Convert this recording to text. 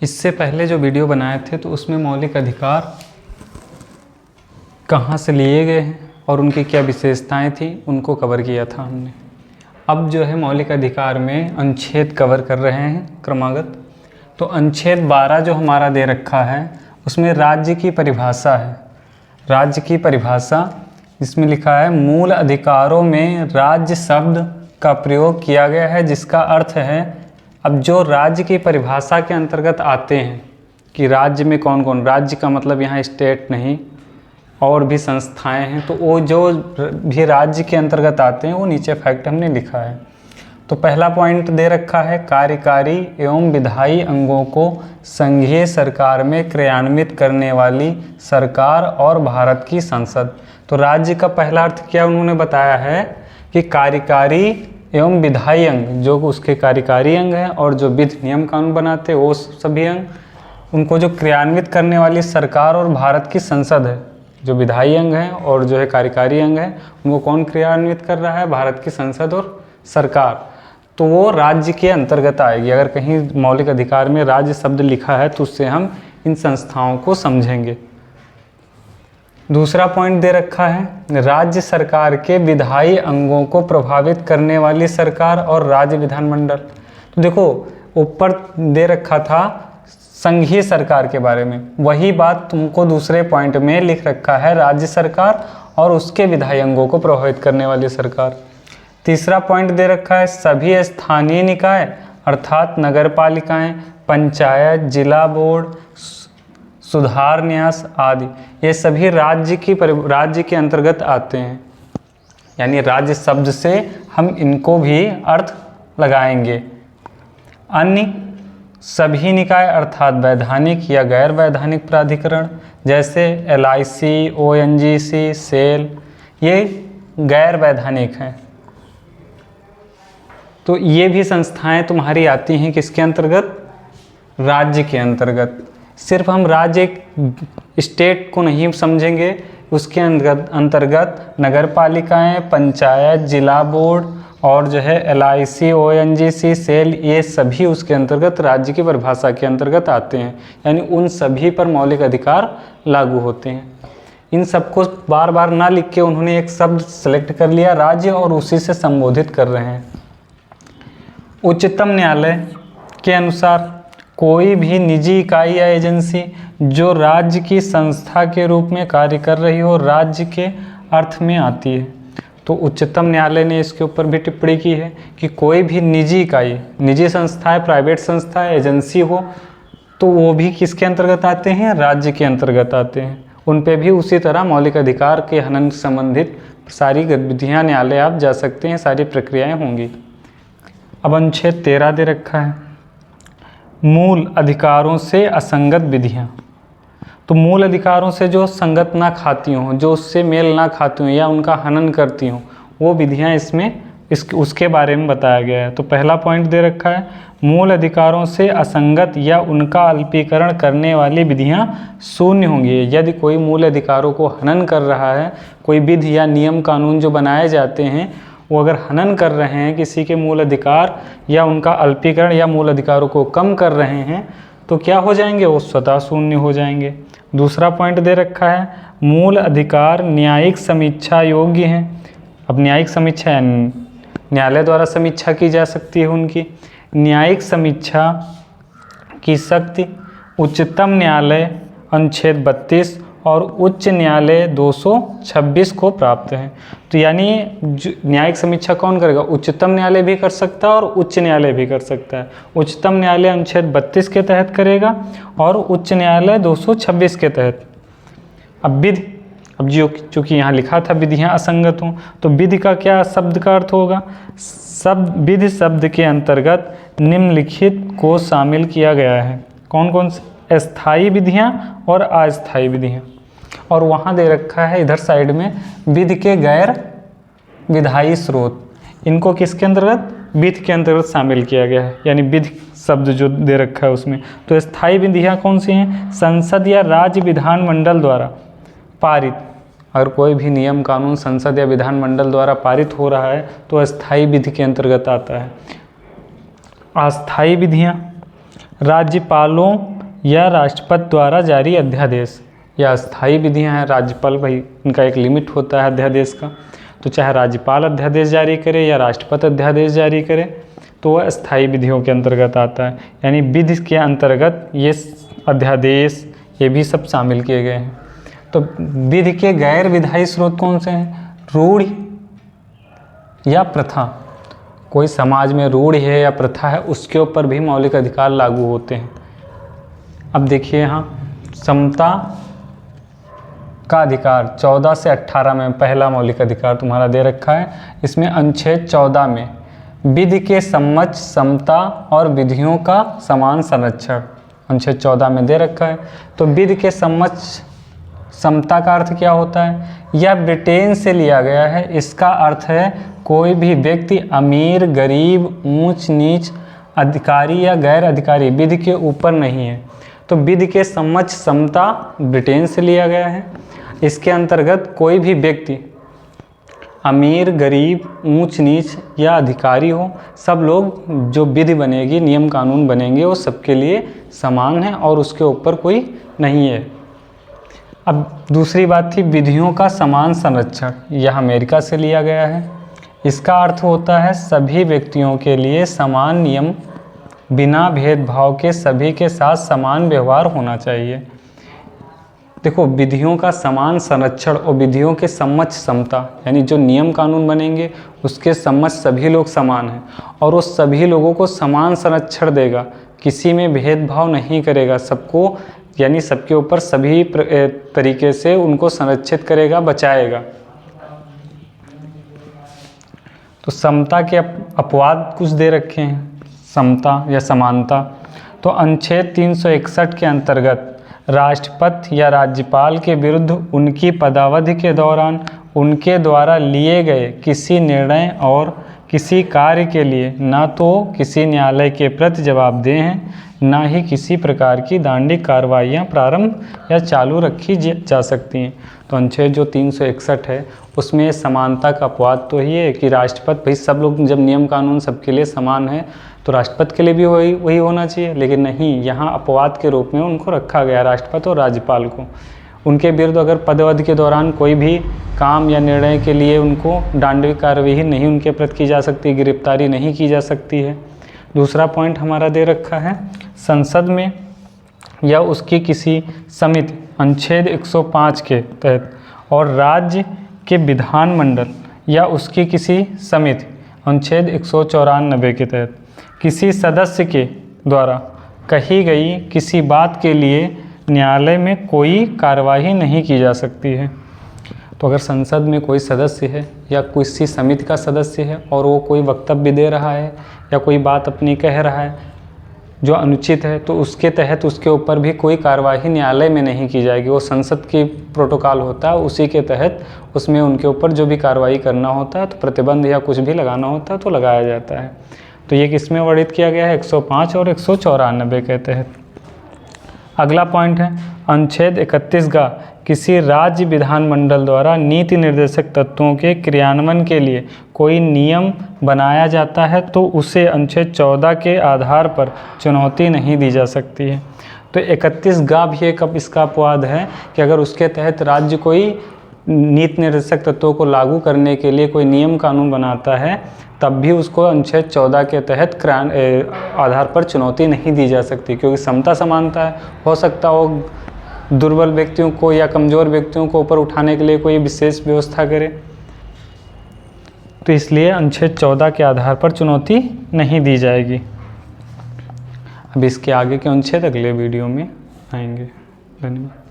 इससे पहले जो वीडियो बनाए थे तो उसमें मौलिक अधिकार कहाँ से लिए गए हैं और उनकी क्या विशेषताएं थी उनको कवर किया था हमने। अब जो है मौलिक अधिकार में अनुच्छेद कवर कर रहे हैं क्रमागत। तो अनुच्छेद 12 जो हमारा दे रखा है उसमें राज्य की परिभाषा है। राज्य की परिभाषा इसमें लिखा है मूल अधिकारों में राज्य शब्द का प्रयोग किया गया है, जिसका अर्थ है अब जो राज्य की परिभाषा के अंतर्गत आते हैं कि राज्य में कौन कौन, राज्य का मतलब यहाँ स्टेट नहीं और भी संस्थाएं हैं, तो वो जो भी राज्य के अंतर्गत आते हैं वो नीचे फैक्ट हमने लिखा है। तो पहला पॉइंट दे रखा है कार्यकारी एवं विधायी अंगों को संघीय सरकार में क्रियान्वित करने वाली सरकार और भारत की संसद। तो राज्य का पहला अर्थ क्या उन्होंने बताया है कि कार्यकारी एवं विधायी अंग, जो उसके कार्यकारी अंग हैं और जो विधि नियम कानून बनाते हैं वो सभी अंग, उनको जो क्रियान्वित करने वाली सरकार और भारत की संसद है। जो विधायी अंग हैं और जो है कार्यकारी अंग है उनको कौन क्रियान्वित कर रहा है? भारत की संसद और सरकार। तो वो राज्य के अंतर्गत आएगी। अगर कहीं मौलिक अधिकार में राज्य शब्द लिखा है तो उससे हम इन संस्थाओं को समझेंगे। दूसरा पॉइंट दे रखा है राज्य सरकार के विधायी अंगों को प्रभावित करने वाली सरकार और राज्य विधानमंडल। तो देखो ऊपर दे रखा था संघीय सरकार के बारे में, वही बात तुमको दूसरे पॉइंट में लिख रखा है राज्य सरकार और उसके विधायी अंगों को प्रभावित करने वाली सरकार। तीसरा पॉइंट दे रखा है सभी स्थानीय निकाय अर्थात नगर पालिकाएं, पंचायत, जिला बोर्ड, सुधार न्यास आदि, ये सभी राज्य के अंतर्गत आते हैं। यानी राज्य शब्द से हम इनको भी अर्थ लगाएंगे। अन्य सभी निकाय अर्थात वैधानिक या गैर वैधानिक प्राधिकरण जैसे LIC, ONGC, सेल, ये गैर वैधानिक हैं। तो ये भी संस्थाएं तुम्हारी आती हैं किसके अंतर्गत? राज्य के अंतर्गत। सिर्फ हम राज्य स्टेट को नहीं समझेंगे, उसके अंतर्गत नगर पालिकाएँ, पंचायत, जिला बोर्ड और जो है LIC, ONGC, सेल, ये सभी उसके अंतर्गत राज्य की परिभाषा के अंतर्गत आते हैं। यानी उन सभी पर मौलिक अधिकार लागू होते हैं। इन सबको बार बार ना लिख के उन्होंने एक शब्द सेलेक्ट कर लिया राज्य और उसी से संबोधित कर रहे हैं। उच्चतम न्यायालय के अनुसार कोई भी निजी इकाई या एजेंसी जो राज्य की संस्था के रूप में कार्य कर रही हो राज्य के अर्थ में आती है। तो उच्चतम न्यायालय ने इसके ऊपर भी टिप्पणी की है कि कोई भी निजी इकाई, निजी संस्था है, प्राइवेट संस्था है, एजेंसी हो, तो वो भी किसके अंतर्गत आते हैं? राज्य के अंतर्गत आते हैं। उन पे भी उसी तरह मौलिक अधिकार के हनन संबंधित सारी गतिविधियाँ न्यायालय आप जा सकते हैं, सारी प्रक्रियाएँ होंगी। अब अनुच्छेद 13 दे रखा है मूल अधिकारों से असंगत विधियाँ। तो मूल अधिकारों से जो संगत ना खाती हों, जो उससे मेल ना खाती हों या उनका हनन करती हों, वो विधियाँ इसमें उसके बारे में बताया गया है। तो पहला पॉइंट दे रखा है मूल अधिकारों से असंगत या उनका अल्पीकरण करने वाली विधियाँ शून्य होंगी। यदि कोई मूल अधिकारों को हनन कर रहा है, कोई विधि या नियम कानून जो बनाए जाते हैं वो अगर हनन कर रहे हैं किसी के मूल अधिकार या उनका अल्पीकरण या मूल अधिकारों को कम कर रहे हैं, तो क्या हो जाएंगे? वो स्वतः शून्य हो जाएंगे। दूसरा पॉइंट दे रखा है मूल अधिकार न्यायिक समीक्षा योग्य हैं। अब न्यायिक समीक्षा न्यायालय द्वारा समीक्षा की जा सकती है उनकी। न्यायिक समीक्षा की शक्ति उच्चतम न्यायालय अनुच्छेद 32 और उच्च न्यायालय 226 को प्राप्त है। तो यानी न्यायिक समीक्षा कौन करेगा? उच्चतम न्यायालय भी कर सकता है और उच्च न्यायालय भी कर सकता है। उच्चतम न्यायालय अनुच्छेद 32 के तहत करेगा और उच्च न्यायालय 226 के तहत। अब विधि, अब जो चूँकि यहाँ लिखा था विधियाँ असंगत हों, तो विधि का क्या शब्द का अर्थ होगा? विधि शब्द के अंतर्गत निम्नलिखित को शामिल किया गया है। कौन कौन से? स्थायी विधियाँ और अस्थायी विधियाँ। और वहाँ दे रखा है इधर साइड में विधि के गैर विधायी स्रोत, इनको किसके अंतर्गत? विधि के अंतर्गत शामिल किया गया है। यानी विधि शब्द जो दे रखा है उसमें। तो स्थायी विधियाँ कौन सी हैं? संसद या राज्य विधानमंडल द्वारा पारित। अगर कोई भी नियम कानून संसद या विधानमंडल द्वारा पारित हो रहा है तो अस्थायी विधि के अंतर्गत आता है। अस्थायी विधियाँ राज्यपालों या राष्ट्रपति द्वारा जारी अध्यादेश या अस्थायी विधियां हैं। राज्यपाल भाई इनका एक लिमिट होता है अध्यादेश का, तो चाहे राज्यपाल अध्यादेश जारी करे या राष्ट्रपति अध्यादेश जारी करे तो वह अस्थायी विधियों के अंतर्गत आता है। यानी विधि के अंतर्गत ये अध्यादेश ये भी सब शामिल किए गए हैं। तो विधि के गैर विधायी स्रोत कौन से हैं? रूढ़ि या प्रथा। कोई समाज में रूढ़ि है या प्रथा है उसके ऊपर भी मौलिक अधिकार लागू होते हैं। अब देखिए यहाँ समता का अधिकार 14 से 18 में पहला मौलिक अधिकार तुम्हारा दे रखा है। इसमें अनुच्छेद 14 में विधि के सम्मत समता और विधियों का समान संरक्षण अनुच्छेद 14 में दे रखा है। तो विधि के सम्मत समता का अर्थ क्या होता है? यह ब्रिटेन से लिया गया है। इसका अर्थ है कोई भी व्यक्ति अमीर गरीब ऊंच नीच अधिकारी या गैर अधिकारी विधि के ऊपर नहीं है। तो विधि के सम्मत समता ब्रिटेन से लिया गया है। इसके अंतर्गत कोई भी व्यक्ति अमीर गरीब ऊंच नीच या अधिकारी हो, सब लोग जो विधि बनेगी नियम कानून बनेंगे वो सबके लिए समान है और उसके ऊपर कोई नहीं है। अब दूसरी बात थी विधियों का समान संरक्षण, यह अमेरिका से लिया गया है। इसका अर्थ होता है सभी व्यक्तियों के लिए समान नियम, बिना भेदभाव के सभी के साथ समान व्यवहार होना चाहिए। देखो विधियों का समान संरक्षण और विधियों के सम्मत समता, यानी जो नियम कानून बनेंगे उसके सम्मत सभी लोग समान हैं और वो सभी लोगों को समान संरक्षण देगा, किसी में भेदभाव नहीं करेगा, सबको यानी सबके ऊपर सभी तरीके से उनको संरक्षित करेगा, बचाएगा। तो समता के अपवाद कुछ दे रखे हैं, समता या समानता। तो अनुच्छेद 361 के अंतर्गत राष्ट्रपति या राज्यपाल के विरुद्ध उनकी पदावधि के दौरान उनके द्वारा लिए गए किसी निर्णय और किसी कार्य के लिए ना तो किसी न्यायालय के प्रति जवाबदेह हैं, ना ही किसी प्रकार की दंडिक कार्रवाइयाँ प्रारंभ या चालू रखी जा सकती हैं। तो अनुच्छेद जो 361 है उसमें समानता का अपवाद तो ही है कि राष्ट्रपति भाई सब लोग जब नियम कानून सबके लिए समान है तो राष्ट्रपति के लिए भी वही होना चाहिए, लेकिन नहीं, यहाँ अपवाद के रूप में उनको रखा गया राष्ट्रपति और राज्यपाल को। उनके विरुद्ध अगर पदवधि के दौरान कोई भी काम या निर्णय के लिए उनको दंडिक कार्रवाई नहीं उनके प्रति की जा सकती, गिरफ्तारी नहीं की जा सकती है। दूसरा पॉइंट हमारा दे रखा है संसद में या उसकी किसी समिति अनुच्छेद 105 के तहत और राज्य के विधानमंडल या उसकी किसी समिति अनुच्छेद 194 के तहत किसी सदस्य के द्वारा कही गई किसी बात के लिए न्यायालय में कोई कार्यवाही नहीं की जा सकती है। तो अगर संसद में कोई सदस्य है या किसी समिति का सदस्य है और वो कोई वक्तव्य दे रहा है या कोई बात अपनी कह रहा है जो अनुचित है, तो उसके तहत उसके ऊपर भी कोई कार्यवाही न्यायालय में नहीं की जाएगी। वो संसद की प्रोटोकॉल होता है, उसी के तहत उसमें उनके ऊपर जो भी कार्रवाई करना होता है तो प्रतिबंध या कुछ भी लगाना होता है तो लगाया जाता है। तो ये किसमें वर्णित किया गया है? 105 और 194 के तहत। अगला पॉइंट है अनुच्छेद 31 का किसी राज्य विधानमंडल द्वारा नीति निर्देशक तत्वों के क्रियान्वयन के लिए कोई नियम बनाया जाता है तो उसे अनुच्छेद 14 के आधार पर चुनौती नहीं दी जा सकती है। तो 31 गा भी एक इसका अपवाद है कि अगर उसके तहत राज्य कोई नीति निर्देशक तत्वों को लागू करने के लिए कोई नियम कानून बनाता है तब भी उसको अनुच्छेद 14 के तहत आधार पर चुनौती नहीं दी जा सकती, क्योंकि समता समानता है। हो सकता हो दुर्बल व्यक्तियों को या कमज़ोर व्यक्तियों को ऊपर उठाने के लिए कोई विशेष व्यवस्था करे, तो इसलिए अनुच्छेद 14 के आधार पर चुनौती नहीं दी जाएगी। अब इसके आगे के अनुच्छेद अगले वीडियो में आएंगे। धन्यवाद।